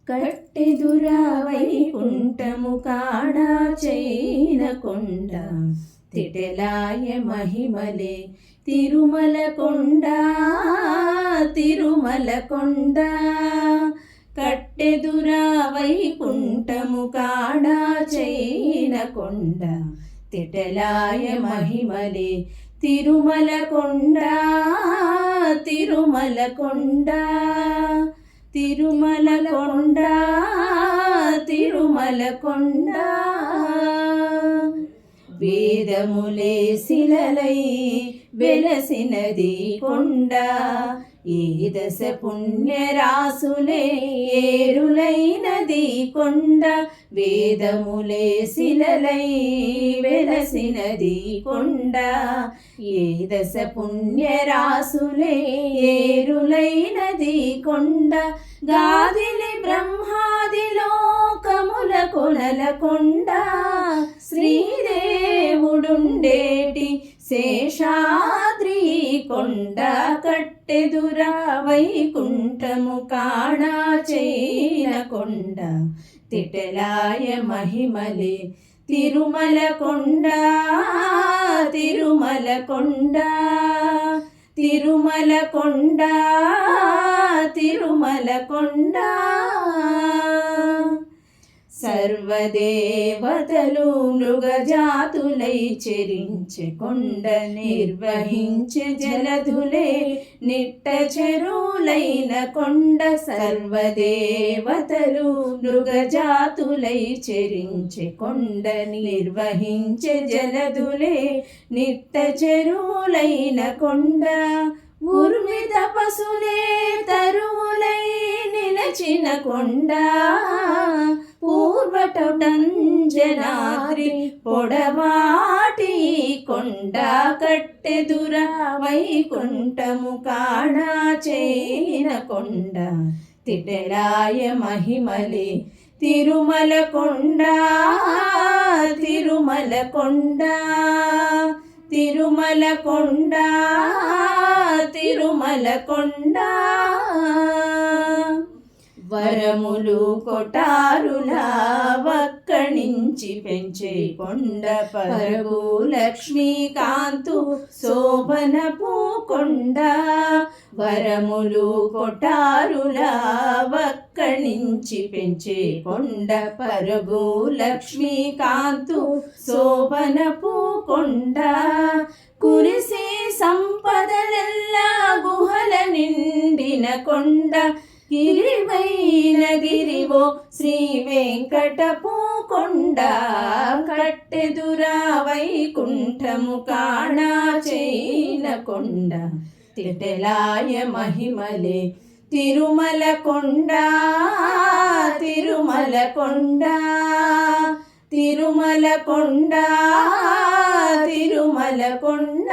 కట్టెదురా వైకుంఠము కాడా చైనకొండ తిటెలాయ మహిమలే తిరుమల కొండ తిరుమల కొండ కట్టెదురా వైకుంఠము కాడా చైనకొండ తిటెలాయ మహిమలే తిరుమల కొండ తిరుమల కొండ తిరుమల కొండ తిరుమల కొండ వేదములే శిలలై వెలసినది కొండ ఏ దశ పుణ్యరాసులే ఏరులైనది కొండ వేదములే శిలలై వెలసినది కొండ ఏ దశ పుణ్యరాసులే ఏరులైనది కొండ గాదిలి బ్రహ్మాది లోకముల కొలల కొండ శ్రీదేవుడుండేటి శేషాద్రి కొండ కట్టెదురా వైకుంఠము కాడా చైనకొండ తిటెలాయ మహిమలే తిరుమల కొండ తిరుమల కొండ తిరుమల కొండ తిరుమల కొండ సర్వదేవతలు మృగజాతులై చెరించె కొండ నిర్వహించే జలధులే నిట్ట చెరువులైన కొండ సర్వదేవతలు మృగజాతులై చెరించె కొండ నిర్వహించే జలధులే నిట్ట చెరువులైన కొండ ఉర్మి తపసులే తరువులై నిలచిన కొండ పూర్వటంజనాద్రి పొడవాటి కొండ కట్టెదురా వైకుంఠము కాడా చైనకొండ తిటెలాయ మహిమలే తిరుమల కొండ తిరుమల కొండ తిరుమల కొండ తిరుమల కొండ వరములు కొటారులా వక్కణించి పెంచే కొండ పరగు లక్ష్మీకాంతు శోభనపు కొండ వరములు కొటారులా వక్కణించి పెంచే కొండ పరగు లక్ష్మీకాంతు శోభనపు కొండ కురిసే సంపదలెల్లా గుహల నిండిన కొండ గిరివైన గిరివో శ్రీ వెంకటపు కొండ కట్టెదురా వైకుంఠము కాడా చైనకొండ తిటెలాయ మహిమలే తిరుమల కొండ తిరుమల కొండ తిరుమల కొండ తిరుమల కొండ